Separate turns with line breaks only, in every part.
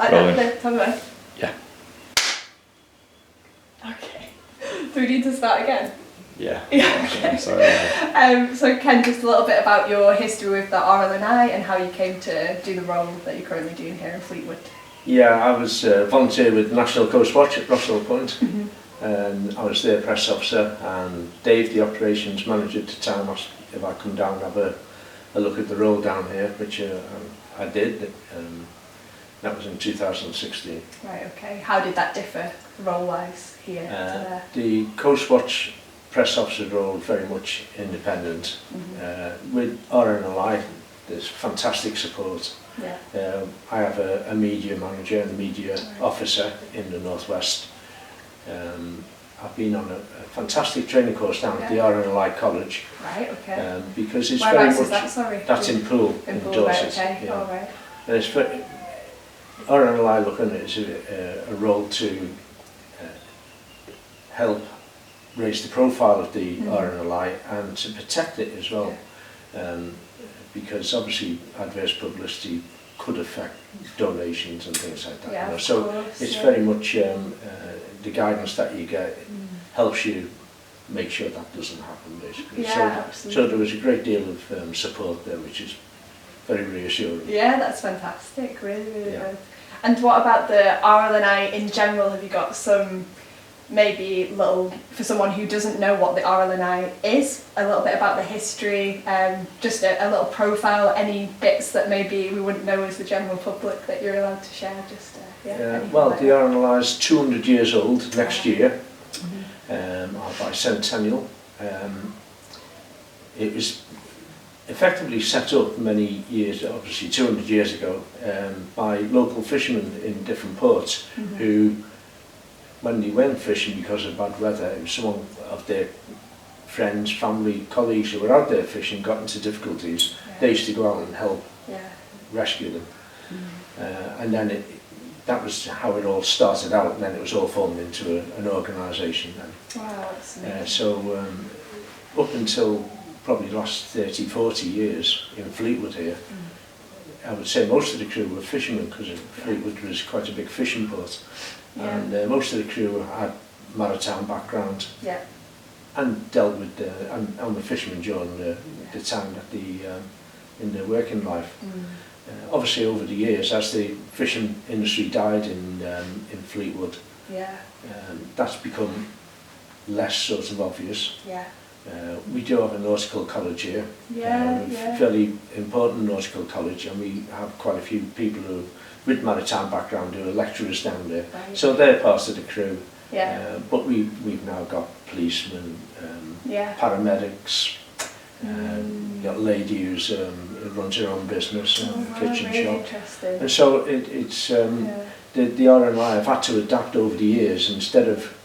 Like that, tell me when.
Yeah.
Okay. Do we need to start again?
Yeah.
Yeah, okay.
Sorry.
So Ken, just a little bit about your history with the RNLI and how you came to do the role that you're currently doing here in Fleetwood.
Yeah, I was volunteer with National Coast Watch at Rossall Point, and I was their press officer, and Dave, the operations manager at the time, asked if I'd come down and have a look at the role down here, which I did. That was in 2016.
Right, okay. How did that differ role-wise here to there?
The Coast Watch press officer role very much independent. With RNLI, there's fantastic support.
Yeah.
I have a media manager and a media officer in the Northwest. I've been on a fantastic training course down at the RNLI College.
Right, okay.
Because it's
Whereabouts
very much...
is that, sorry?
That's in Poole, in
Poole,
Dorset.
right, okay.
Yeah.
Oh, right.
And it's RNLI looking at it as a role to help raise the profile of the RNLI and to protect it as well. Because obviously adverse publicity could affect donations and things like that.
Yeah,
you know. So
course,
it's very much the guidance that you get helps you make sure that doesn't happen, basically.
Yeah,
so there was a great deal of support there, which is very reassuring.
Yeah, that's fantastic, really, really good. And what about the RLNI in general? Have you got some, maybe little, for someone who doesn't know what the RLNI is, a little bit about the history, just a little profile, any bits that maybe we wouldn't know as the general public that you're allowed to share? Just
well, the RNLI is 200 years old next year, our bicentennial. It was effectively set up many years, obviously 200 years ago, by local fishermen in different ports who, when they went fishing because of bad weather, it was some of their friends, family, colleagues who were out there fishing got into difficulties. They used to go out and help rescue them. And then that was how it all started out, and then it was all formed into an organisation then.
Wow, that's amazing.
Up until probably the last 30, 40 years in Fleetwood here, I would say most of the crew were fishermen, because Fleetwood was quite a big fishing port. And most of the crew had maritime background and dealt with and were fishermen during the time that in their working life. Obviously over the years, as the fishing industry died in Fleetwood, that's become less sort of obvious. We do have a nautical college here, a fairly important nautical college, and we have quite a few people who with maritime background who are lecturers down there. So they're part of the crew. But we've now got policemen, paramedics, got a lady who runs her own business, kitchen shop. And so it's the RNLI have had to adapt over the years. Instead of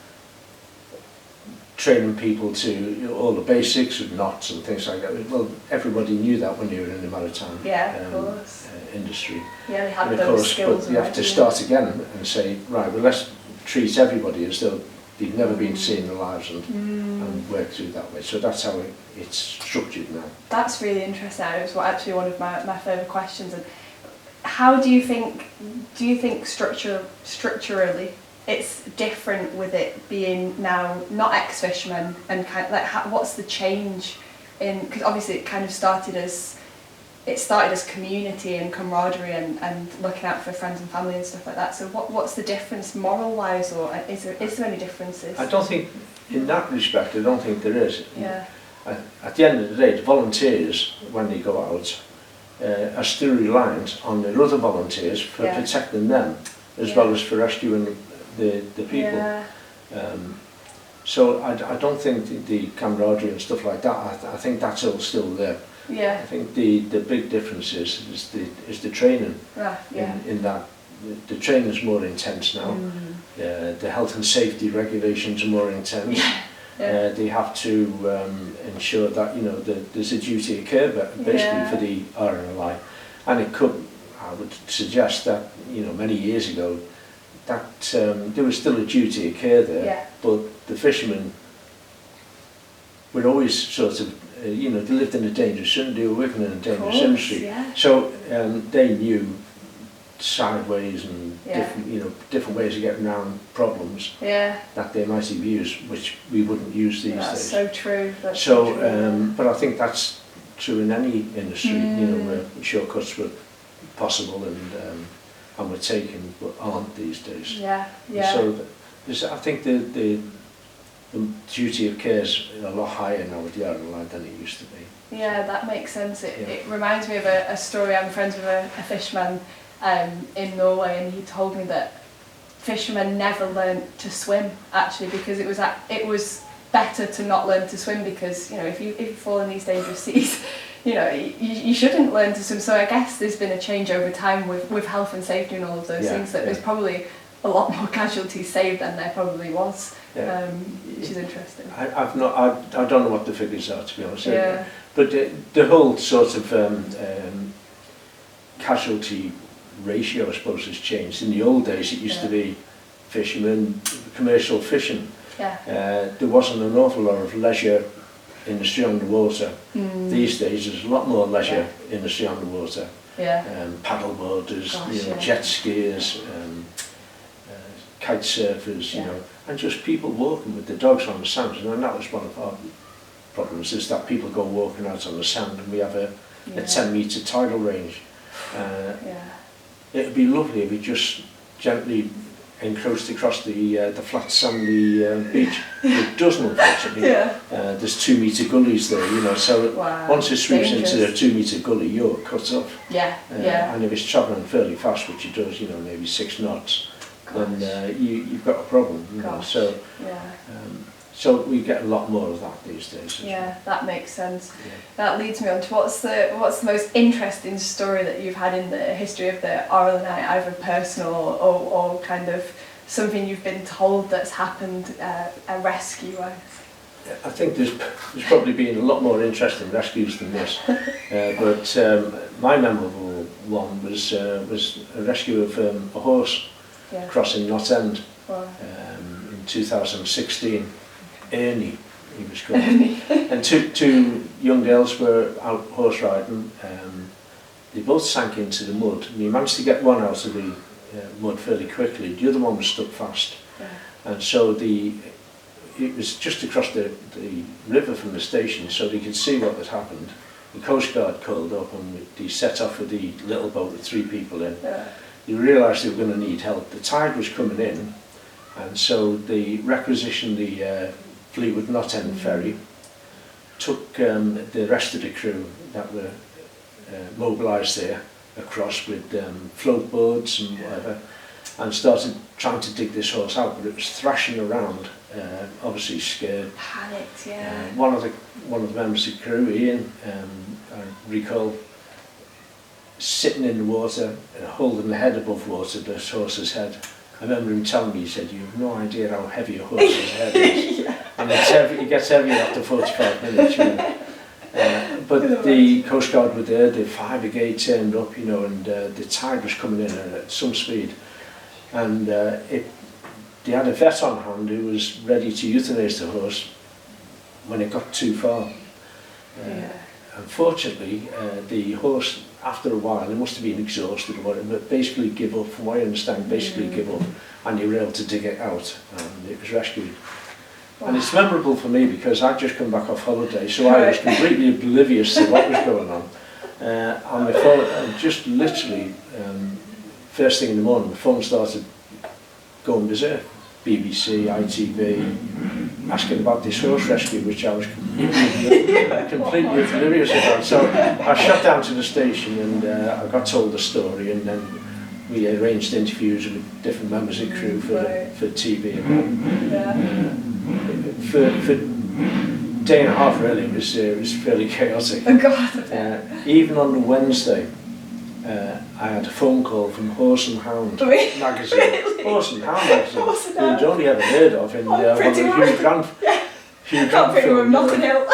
training people to all the basics of knots and things like that, well, everybody knew that when you were in the maritime industry.
They had
and of
those
course,
skills.
but you have to start again and say, right, well, let's treat everybody as though they've never been seen in their lives and work through that way. So that's how it's structured now.
That's really interesting. It was actually one of my favourite questions. And how do you think structurally it's different with it being now not ex-fishermen, and kind of like what's the change in, because obviously it kind of started as community and camaraderie and looking out for friends and family and stuff like that. So what's the difference moral wise, or is there any differences?
I don't think in that respect, I don't think there is. At the end of the day, the volunteers, when they go out, are still reliant on their other volunteers for protecting them as well as for rescuing the people. So I don't think the camaraderie and stuff like that, I think that's all still there. I think the big difference is the training. In that the training is more intense now. The health and safety regulations are more intense. They have to ensure that there's a duty of care basically for the RNLI, and it could, I would suggest that many years ago that there was still a duty of care there, but the fishermen were always sort of they lived in a dangerous industry, they were working in a dangerous industry, so they knew sideways and
Yeah.
different ways of getting around problems
Yeah.
that they might have used, which we wouldn't use these
That's
days.
so true. That's
So,
so true.
but I think that's true in any industry. Where shortcuts were possible and were taken, but aren't these days.
Yeah. Yeah.
So I think the duty of care is a lot higher now with the RNLI than it used to be.
Yeah, that makes sense. It reminds me of a story. I'm friends with a fisherman in Norway, and he told me that fishermen never learned to swim, actually, because it was better to not learn to swim, because if you fall in these dangerous seas, you shouldn't learn to swim. So I guess there's been a change over time with health and safety and all of those things, that there's probably a lot more casualties saved than there probably was, which is interesting.
I don't know what the figures are, to be honest.
Yeah.
But the whole sort of casualty ratio, I suppose, has changed. In the old days, it used to be fishermen, commercial fishing.
Yeah.
There wasn't an awful lot of leisure industry on the water. These days, there's a lot more leisure industry on the water.
Yeah.
Paddle boarders, jet skiers, kite surfers, and just people walking with the dogs on the sand. And that was one of our problems, is that people go walking out on the sand, and we have a 10-metre tidal range. It'd be lovely if we just gently encroached across the flat sandy beach. It doesn't, unfortunately. There's 2-metre gullies there, so once it sweeps into a 2-metre gully, you're cut off. And if it's travelling fairly fast, which it does, maybe 6 knots, then you've got a problem. So we get a lot more of that these days.
Yeah, that makes sense. That leads me on to what's the most interesting story that you've had in the history of the RNLI, either personal or kind of something you've been told that's happened rescue-wise?
I think there's probably been a lot more interesting rescues than this, but my memorable one was a rescue of a horse crossing Knott End in 2016. Ernie, he was called. And two young girls were out horse riding. They both sank into the mud, and he managed to get one out of the mud fairly quickly. The other one was stuck fast. And so it was just across the river from the station, so they could see what had happened. The Coast Guard called up, and they set off with the little boat with 3 people in. They realised they were going to need help. The tide was coming in, and so they requisitioned the Fleetwood Knott End ferry, took the rest of the crew that were mobilised there across with float boards and whatever, and started trying to dig this horse out, but it was thrashing around, obviously scared.
Panicked,
one of the members of the crew, Ian, I recall, sitting in the water, holding the head above water, this horse's head. I remember him telling me, he said, "You have no idea how heavy a horse's head is." And it gets heavier after 45 minutes. But the Coast Guard were there, the fire brigade turned up, and the tide was coming in at some speed. And they had a vet on hand who was ready to euthanize the horse when it got too far. Unfortunately, the horse, after a while, it must have been exhausted or whatever, but basically give up, from what I understand, give up, and you were able to dig it out, and it was rescued. And it's memorable for me because I'd just come back off holiday, so I was completely oblivious to what was going on. On my phone, and just literally, first thing in the morning, the phone started going berserk. BBC, ITV, asking about this horse rescue, which I was completely oblivious about. So I shot down to the station, and I got told the story, and then we arranged interviews with different members of the crew for TV. And for a day and a half, really, it was fairly chaotic.
Oh God.
Even on the Wednesday, I had a phone call from Horse and Hound magazine.
Really?
Horse and Hound magazine, who I'd only ever heard of in one of the Hugh Grant
films. Notting Hill.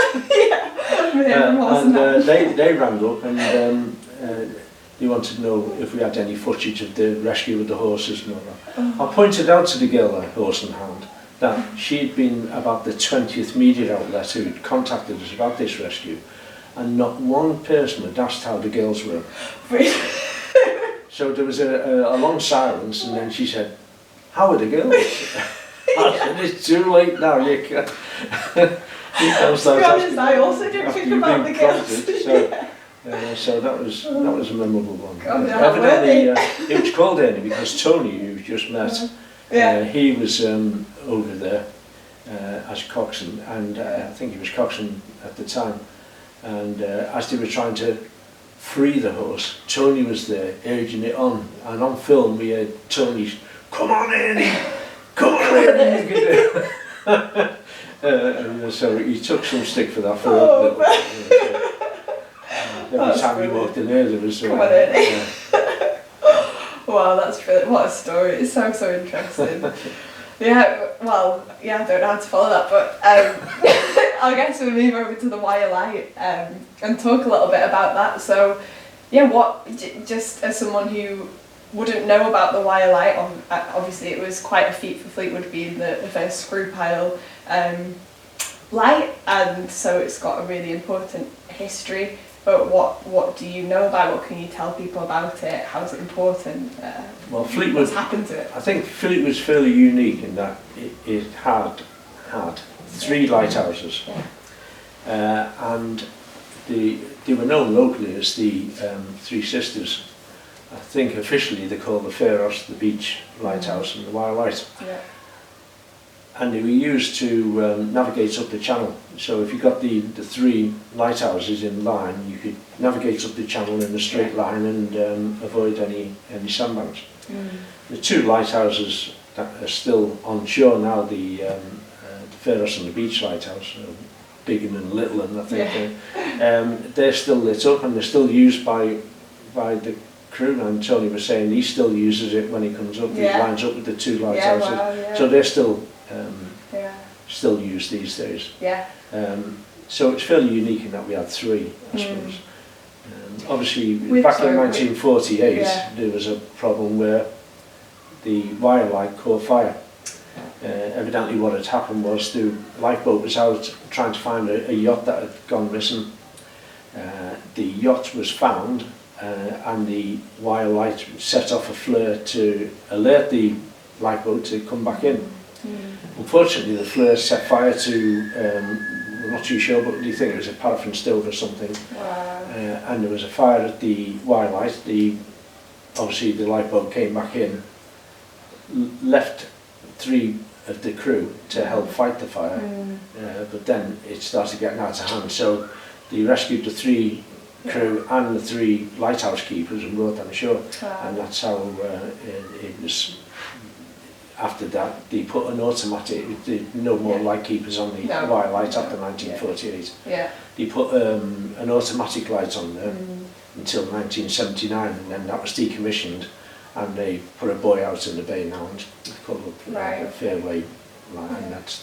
They rang up, and they wanted to know if we had any footage of the rescue of the horses and all that. I pointed out to the girl at Horse and Hound that she'd been about the 20th media outlet who'd contacted us about this rescue, and not one person had asked how the girls were. So So there was a long silence, and then she said, "How are the girls?" I said, "It's too late now. You can't."
To be honest, I also didn't think about the girls.
So that was a memorable one.
God,
Evidently, it was called Ernie because Tony, who we just met, he was over there as coxswain, and I think he was coxswain at the time. And as they were trying to free the horse, Tony was there urging it on, and on film we heard Tony's, "Come on, Ernie! Come on, Ernie! You can do it." And so he took some stick for that. Every time he walked in there was...
Come on, Ernie. Wow, that's brilliant. What a story. It's so interesting. I don't know how to follow that, but I guess we'll move over to the Wyre Light and talk a little bit about that. So, just as someone who wouldn't know about the Wyre Light, obviously it was quite a feat for Fleetwood being the first screw pile light, and so it's got a really important history. But what do you know about it? What can you tell people about it? How is it important?
Well, Fleetwood,
what's happened to it?
I think Fleetwood was fairly unique in that it had 3 lighthouses, and they were known locally as the Three Sisters. I think officially they call the Pharos the Beach Lighthouse and the Wyre Light.
Yeah.
And they were used to navigate up the channel. So if you got the 3 lighthouses in line, you could navigate up the channel in a straight line and avoid any sandbanks. The 2 lighthouses that are still on shore now, the Pharos and the Beach Lighthouse, Big and Little, and I think they're still lit up and they're still used by the crew. And Tony was saying he still uses it when he comes up. He lines up with the 2 lighthouses, so they're still used these days. So it's fairly unique in that we had 3, I suppose. Obviously, back in 1948, there was a problem where the Wyre Light caught fire. Evidently what had happened was the lifeboat was out trying to find a yacht that had gone missing. The yacht was found, and the Wyre Light set off a flare to alert the lifeboat to come back in. Unfortunately, the flare set fire to, we're not too sure, but do you think it was a paraffin stove or something?
Wow.
And there was a fire at the Wyre Light. Obviously the lifeboat came back in, left 3 of the crew to help fight the fire, but then it started getting out of hand. So they rescued the 3 crew and the 3 lighthouse keepers and brought them ashore. And that's how it was. After that, they put an automatic, no more light keepers on the Wyre Light after 1948. They put an automatic light on there until 1979, and then that was decommissioned, and they put a buoy out in the bay now, and it's called a fairway line, and that's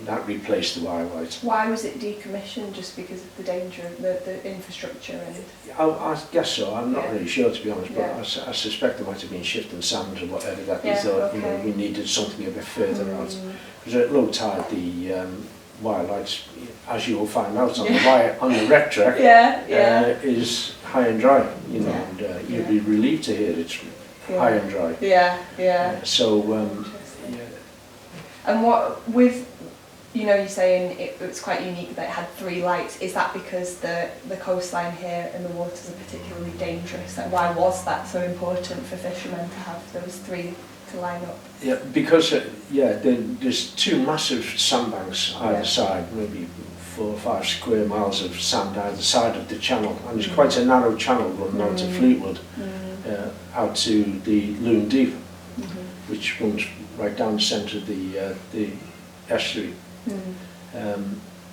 that replaced the Wyre Light.
Why was it decommissioned? Just because of the danger of the infrastructure? And
I guess so. I'm not really sure, to be honest, but I suspect there might have been shifting sand or whatever that they thought we needed something a bit further out. Because at low tide, the Wyre Lights, as you will find out on the wreck track, is high and dry. And you'll be relieved to hear it's high and dry.
And what with, you're saying it's quite unique that it had 3 lights. Is that because the coastline here and the waters are particularly dangerous? And why was that so important for fishermen to have those 3 to line up?
Yeah, because there's 2 massive sandbanks either side, maybe 4 or 5 square miles of sand either side of the channel, and it's quite a narrow channel running out to Fleetwood, out to the Loon Deep, which runs right down the centre of the estuary.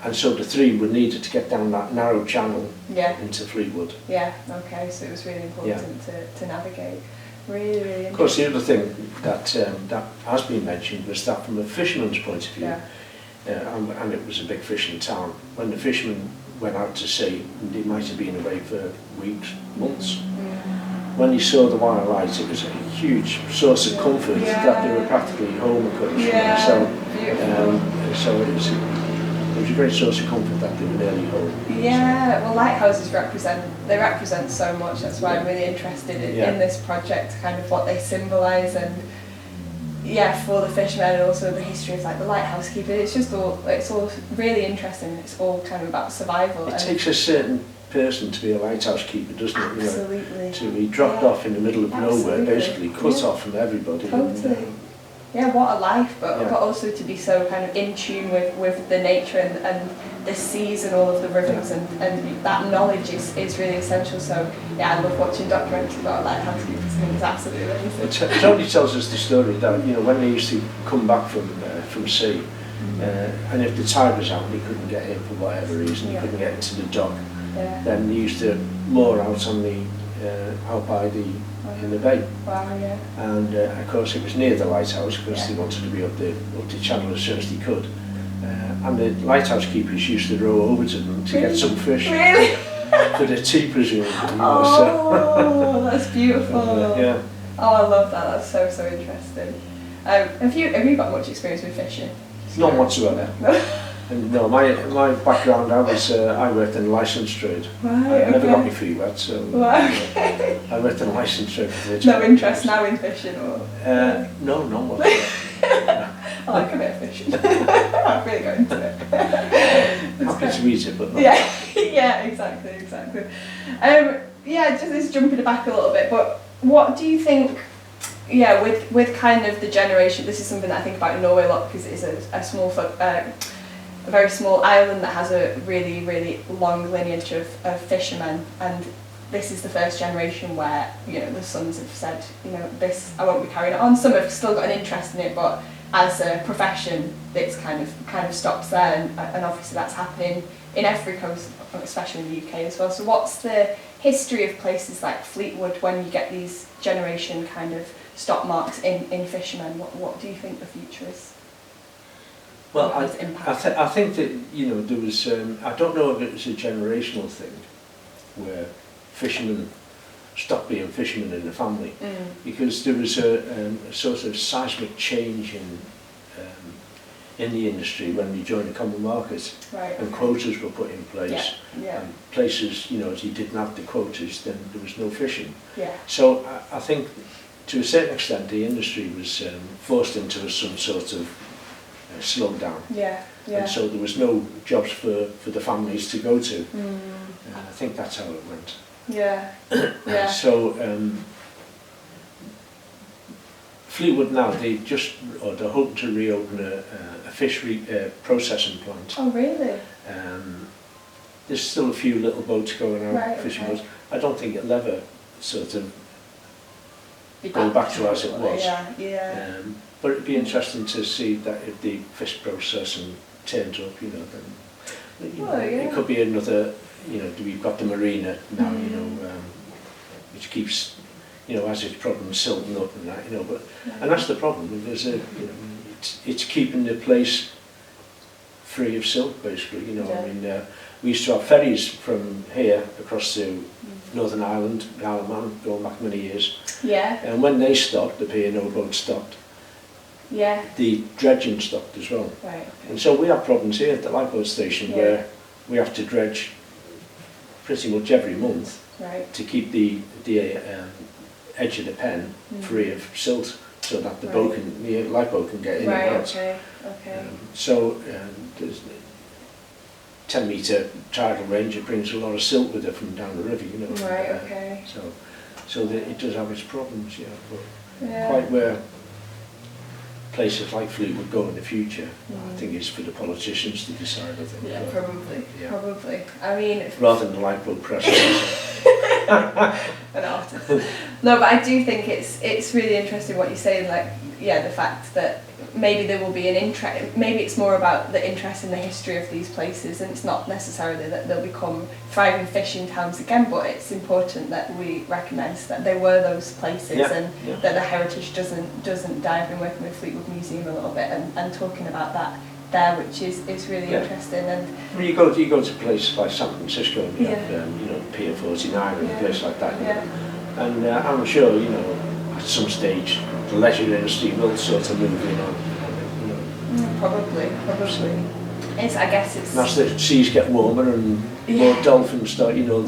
And so the 3 were needed to get down that narrow channel into Fleetwood.
So it was really important to navigate. Really, really important.
Of course, the other thing that has been mentioned was that from a fisherman's point of view, and it was a big fishing town, when the fishermen went out to sea, they might have been away for weeks, months. When you saw the Wyre Light, it was a huge source of comfort that they were practically home cooked. So it was was a great source of comfort that they were nearly home.
Yeah, well, lighthouses represent so much. That's why I'm really interested in this project, kind of what they symbolise, and for the fishermen, and also the history of like the lighthouse keeper. It's all really interesting. It's all kind of about survival.
It takes a certain person to be a lighthouse keeper, doesn't it?
Absolutely.
To be dropped off in the middle of nowhere, basically cut off from everybody.
Totally. Yeah, what a life, but also to be so kind of in tune with the nature and the seas and all of the rivers, and that knowledge is really essential. So I love watching documentaries about lighthouse keepers. I think it's absolutely amazing.
It only tells us the story that when they used to come back from sea, and if the tide was out and they couldn't get in for whatever reason, they couldn't get into the dock, then they used to moor out on the out by in the bay.
Wow, yeah.
And of course it was near the lighthouse because they wanted to be up the channel as soon as they could. And the lighthouse keepers used to row over to them to get some fish.
Really?
For their tea, presumably.
Oh, that's beautiful.
Yeah.
Oh, I love that. That's so interesting. Have you got much experience with fishing?
Not whatsoever.
No.
And no, my background, I worked in the licence trade.
Right,
I never got my feet wet, so I worked in the licence trade for 30
No interest now in fishing, or?
No, not whatsoever.
I like a bit of fishing. I'm really got into it.
Happy to eat it, but not.
Yeah, exactly. Just jumping back a little bit, but what do you think? Yeah, with kind of the generation, this is something that I think about in Norway a lot because it is a very small island that has a really, really long lineage of fishermen, and this is the first generation where the sons have said, this I won't be carrying it on. Some have still got an interest in it, but as a profession, it's kind of stops there, and obviously that's happening in every coast, especially in the UK as well. So what's the history of places like Fleetwood when you get these generation kind of stop marks in fishermen? What do you think the future is?
Well, I think that there was I don't know if it was a generational thing where fishermen stopped being fishermen in the family, because there was a sort of seismic change in the industry when we joined the common market, and quotas were put in place. And places, if you didn't have the quotas, then there was no fishing. So I think to a certain extent the industry was forced into some sort of slowdown. And so there was no jobs for the families to go to. I think that's how it went. So Fleetwood now, they're hoping to reopen a fish processing plant.
Oh, really?
There's still a few little boats going out, fishing boats. I don't think it'll ever sort of go back to as it was. But it'd be interesting to see that if the fish processing turns up, then it could be another. We've got the marina now, which keeps, has its problems silting up and that, but and that's the problem. There's it's keeping the place free of silt, basically. We used to have ferries from here across to Northern Ireland, Isle of Man, going back many years. And when they stopped, the P&O boat stopped. The dredging stopped as well. And so we have problems here at the lifeboat station where we have to dredge pretty much every month to keep the edge of the pen free of silt, so that the lifeboat can get in and out. So there's 10-metre tidal range. It brings a lot of silt with it from down the river, So that it does have its problems, but quite where places like Fleetwood go in the future, I think it's for the politicians to decide. I think.
Probably. I mean,
rather than the lifeboat press.
An artist. No, but I do think it's really interesting what you're saying. Like, the fact that maybe there will be an interest. Maybe it's more about the interest in the history of these places, and it's not necessarily that they'll become thriving fishing towns again. But it's important that we recognise that they were those places, and that the heritage doesn't die. I've been working with Fleetwood Museum a little bit and talking about that there, which is really interesting. And
you go to places like San Francisco, and you have Pier 49 and a place like that. And I'm sure at some stage the leisure industry will sort of move in on.
Probably. I guess it's...
And as the seas get warmer and
Yeah.
more dolphins start, you know,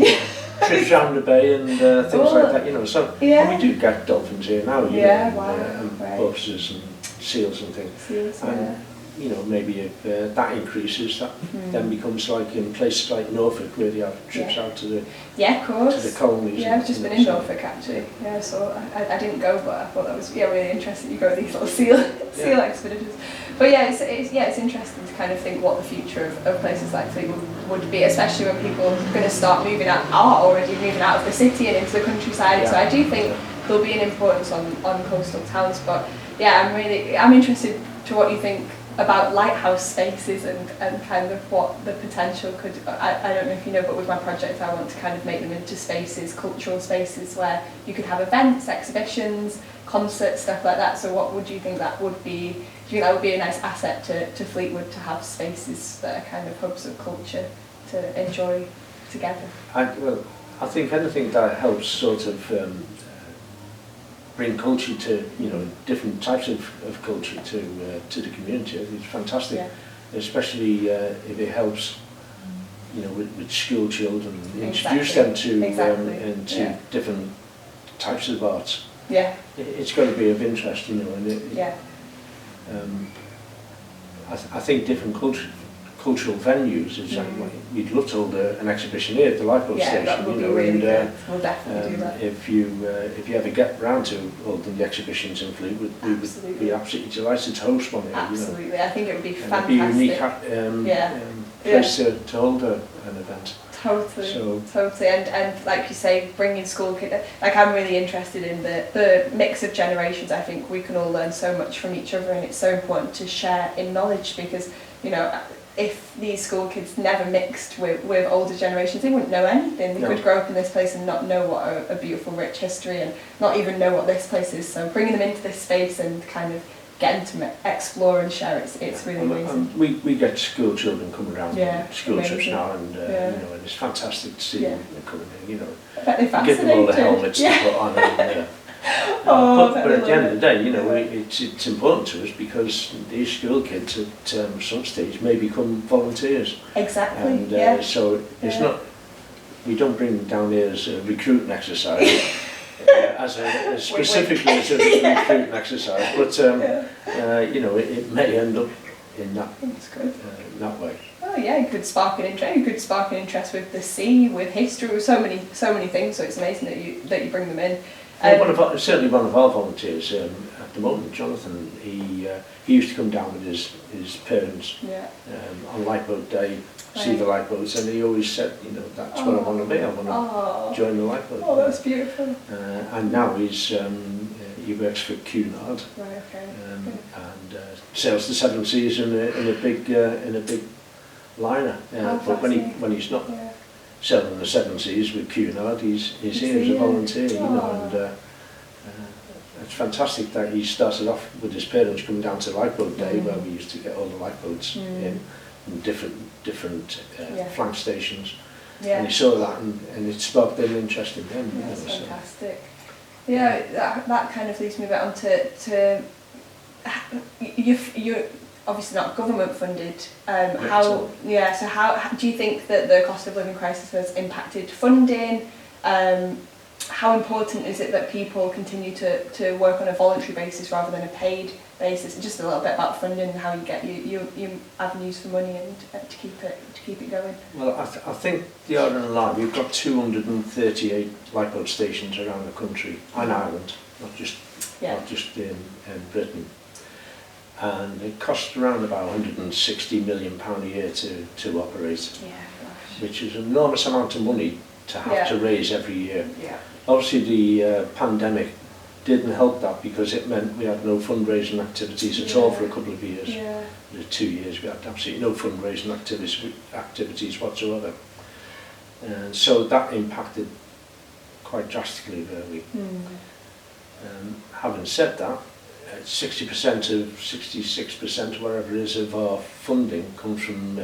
trips round the bay and things like that, you know. So
Yeah.
and we do get dolphins here now, you
Yeah,
know,
wow,
and
right.
porpoises and seals and things.
Seals,
And
yeah.
you know, maybe if that increases, that then becomes like in places like Norfolk where they have trips out to the
Yeah, of course.
to the colonies.
Yeah, I've just been in Norfolk actually. Yeah, so I didn't go, but I thought that was really interesting. You go with these little seal expeditions. But yeah, it's interesting to kind of think what the future of places like Fleetwood would be, especially when people are going to start moving out, are already moving out of the city and into the countryside. So I do think there'll be an importance on coastal towns. But yeah, I'm interested to what you think about lighthouse spaces and kind of what the potential could, I don't know if you know, but with my project I want to kind of make them into spaces, cultural spaces where you could have events, exhibitions, concerts, stuff like that. So what would you think that would be? Do you think that would be a nice asset to Fleetwood, to have spaces that are kind of hubs of culture to enjoy together?
I think anything that helps sort of bring culture to, you know, different types of culture to the community, I think it's fantastic. Yeah. Especially if it helps, you know, with school children, introduce them to into different types of arts.
Yeah.
It's got to be of interest, you know, and I think different cultural venues is we'd love to hold an exhibition here at the lifeboat station.
That would
be
really good. We'll definitely do that.
If you ever get round to holding the exhibitions in Fleetwood, we would be absolutely delighted to host one here.
Absolutely, you know. I think it would be fantastic.
It'd be a unique place to hold an event.
Totally, and like you say, bringing school kids, like I'm really interested in the mix of generations. I think we can all learn so much from each other, and it's so important to share in knowledge, because, you know, if these school kids never mixed with older generations, they wouldn't know anything. They could grow up in this place and not know what a beautiful, rich history, and not even know what this place is. So bringing them into this space and kind of getting to explore and share, it's really amazing.
And we get school children coming around on school trips now, and you know, and it's fantastic to see them coming in. You know, give them all the helmets to put on. And, but at the end of the day, you know, it's important to us, because these school kids at some stage may become volunteers.
Exactly.
And so it's not, we don't bring them down here as a recruiting exercise. Specifically as a recruiting exercise, but you know, it may end up in that way.
Oh yeah, it could spark an interest. You could spark an interest with the sea, with history, with so many things. So it's amazing that you bring them in.
Certainly one of our volunteers at the moment, Jonathan, he used to come down with his parents on lifeboat day, see the lifeboats, and he always said, you know, that's what I want to be. I want to join the lifeboat.
Oh, that's beautiful.
And now he works for Cunard, and sails the Seven Seas in a big liner. But when he's not sailing the Seven Seas with Cunard, he's here as a volunteer, you know, and it's fantastic that he started off with his parents coming down to lifeboat day, where we used to get all the lifeboats in different flank stations, and he saw that, and it sparked an interest in them.
That's fantastic. So. Yeah, that kind of leads me back on to you're obviously not government funded. So how do you think that the cost of living crisis has impacted funding? How important is it that people continue to work on a voluntary basis rather than a paid basis? Just a little bit about funding and how you get your avenues for money and to keep it going.
Well, I think the RNLI, we've got 238 lifeboat stations around the country and Ireland, not just in Britain. And it costs around about £160 million a year to operate, which is an enormous amount of money to have to raise every year. Obviously the pandemic didn't help that, because it meant we had no fundraising activities at all for a couple of years. The 2 years we had absolutely no fundraising activities whatsoever. And so that impacted quite drastically, really. Having said that, 66% whatever it is of our funding comes from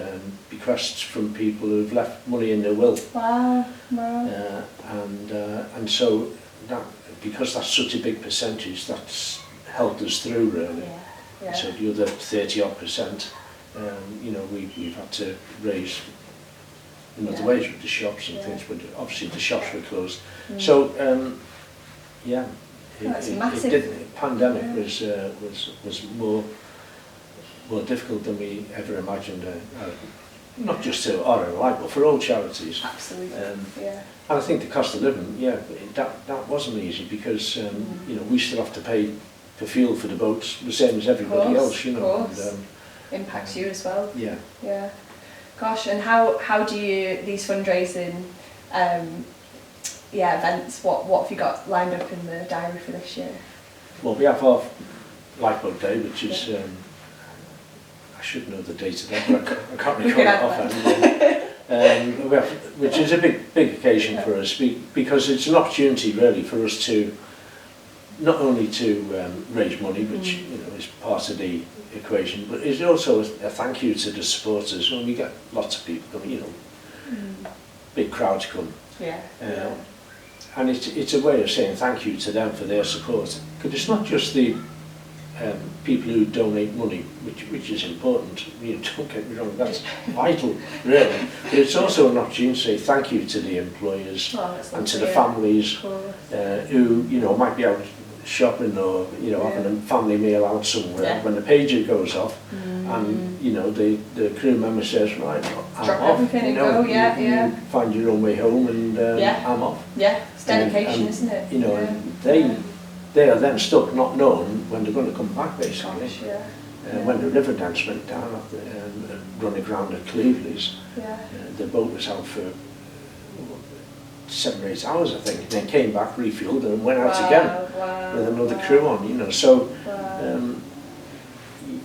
bequests from people who've left money in their will.
Wow.
And so that, because that's such a big percentage, that's helped us through, really. So the other 30% you know, we've had to raise in other ways with the shops and things, but obviously the shops were closed. So yeah, pandemic was more difficult than we ever imagined. Not just to RNLI, but for all charities.
Absolutely.
And I think the cost of living, that wasn't easy because you know, we still have to pay for fuel for the boats, the same as everybody else. You know. And,
impacts you as well.
Yeah.
Yeah. Gosh, and how do you, these fundraising events, what have you got lined up in the diary for this year?
Well, we have our Lifeboat Day, which is, I should know the date of that, but I can't recall it offhand. Which is a big occasion for us, because it's an opportunity really for us to, not only to raise money, which you know, is part of the equation, but it's also a thank you to the supporters. When we get lots of people coming, you know, big crowds come. And it's a way of saying thank you to them for their support, because it's not just the people who donate money, which is important, you know, don't get me wrong, that's vital really, but it's also an opportunity to say thank you to the employers and to the families who, you know, might be out shopping or, you know, having a family meal out somewhere when the pager goes off and, you know, the crew member says, right, I'm
drop
off,
everything
you know,
and go,
you find your own way home and I'm off.
Yeah, it's dedication,
and,
isn't it?
You know, and they are then stuck not knowing when they're going to come back, basically.
Gosh,
when the river dance went down after running around at Cleveley's, the boat was out for 7 or 8 hours, I think, and then came back, refueled, and went out again with another crew on, you know. So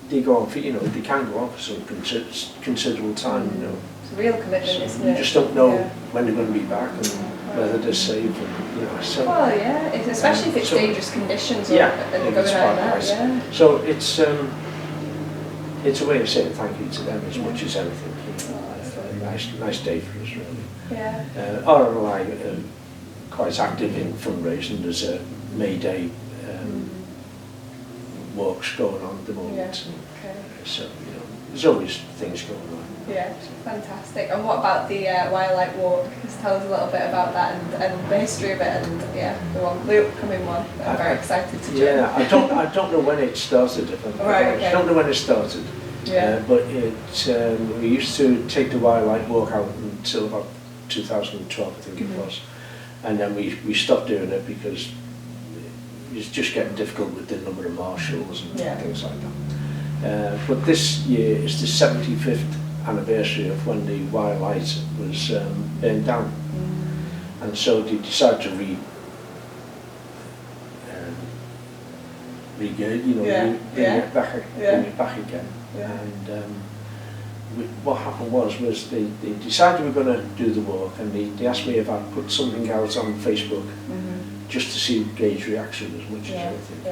they go on for, you know, they can go on for some considerable time, you know.
It's a real commitment,
So
isn't it?
you just don't know when they're going to be back and whether they're safe, and, you know. So,
well, especially if it's dangerous conditions or
and
going out
that.
that,
So it's a way of saying thank you to them as much as anything. You know. Nice day for us, really. RNLI quite active in fundraising. There's a May Day walks going on at the moment. So, you know, there's always things going on.
Yeah, fantastic. And what about the Wyre Light walk? Just tell us a little bit about that and the history of it, and the upcoming one. I'm very excited to join.
Yeah, I don't know when it started. I don't know when it started. But we used to take the Wyre Light walk out until about 2012, I think it was, and then we stopped doing it because it was just getting difficult with the number of marshals and things like that. But this year is the 75th anniversary of when the Wyre Light was burned down, and so they decided to bring it back again. And what happened was they decided we were going to do the walk, and they asked me if I'd put something out on Facebook just to gauge reaction as much as anything.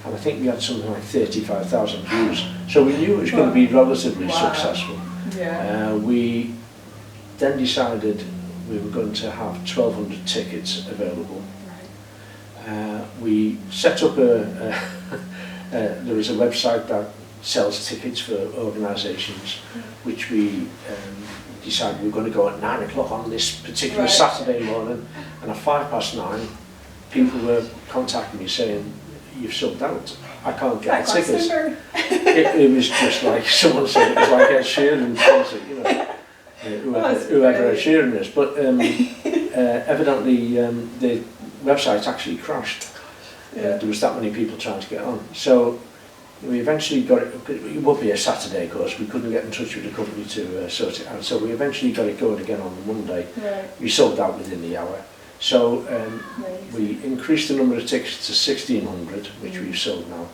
And I think we had something like 35,000 views, so we knew it was going to be relatively successful. We then decided we were going to have 1,200 tickets available. We set up there was a website that sells tickets for organisations, which we decided we were going to go at 9 o'clock on this particular Saturday morning, and at 9:05 people were contacting me saying, "You've sold out, I can't get tickets." It was just like someone said, it was like Ed Sheeran concert, you know, whoever Ed Sheeran is. But evidently the website actually crashed. There was that many people trying to get on. So we eventually got it. It would be a Saturday, of course. We couldn't get in touch with the company to sort it out. So we eventually got it going again on the Monday. We sold out within the hour. So we increased the number of tickets to 1,600, which we've sold now.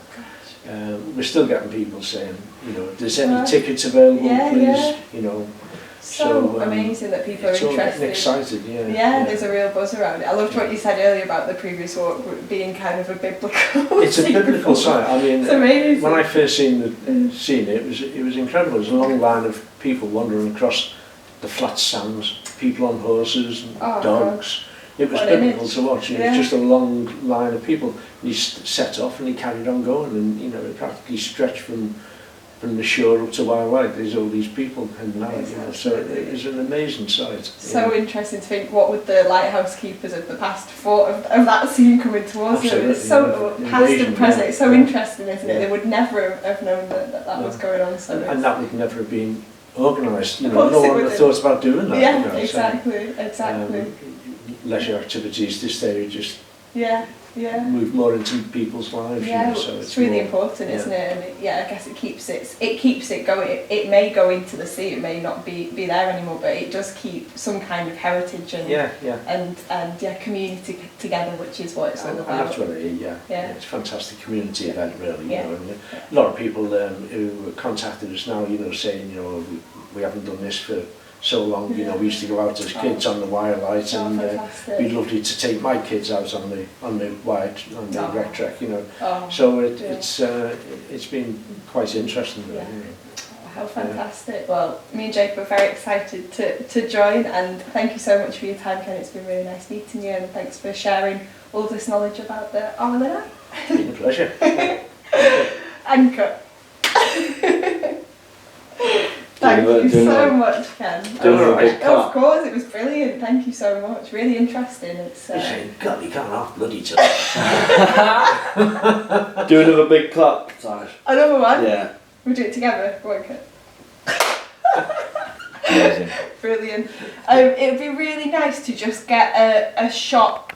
We're still getting people saying, you know, if there's any tickets available, please, you know.
So amazing that people are interested.
Excited,
there's a real buzz around it. I loved what you said earlier about the previous walk being kind of a biblical.
It's a biblical site. I mean,
it's amazing.
When I first seen it was incredible. There's a long line of people wandering across the flat sands, people on horses, and dogs. It was biblical to watch. It was just a long line of people. And he set off and he carried on going, and you know, it practically stretched from from the shore up to Wyre Light, there's all these people and now, you know, so it was an amazing sight.
So interesting to think, what would the lighthouse keepers of the past thought of that scene coming towards them? It's so past and present, it's so interesting, isn't it? They would never have known that was going on. So
and that would never have been organised, you know, no one would have thought about doing that.
Yeah,
you know,
exactly.
Leisure activities this day just move more into people's lives.
Yeah,
you know, so
it's really important, isn't it? And I guess it keeps it going. It may go into the sea, it may not be there anymore, but it does keep some kind of heritage and community together, which is what it's all about.
And that's what it is. It's a fantastic community event, really. You know, and a lot of people who contacted us now, you know, saying, you know, we haven't done this for so long, you know, we used to go out as kids on the Wyre Light, and it'd be lovely to take my kids out on the rec trek, you know. So it's been quite interesting, really. You know.
How fantastic. Well, me and Jacob are very excited to join, and thank you so much for your time, Ken. It's been really nice meeting you, and thanks for sharing all this knowledge about the RNLI.
It's been a pleasure.
Anchor. Thank you so much, Ken. Of course, it was brilliant. Thank you so much. Really interesting. It's
God, you can't half bloody to
Do another big clap, Sash.
Another one?
Yeah.
We'll do it together. Go on, Ken.
Amazing.
Brilliant. It would be really nice to just get a shot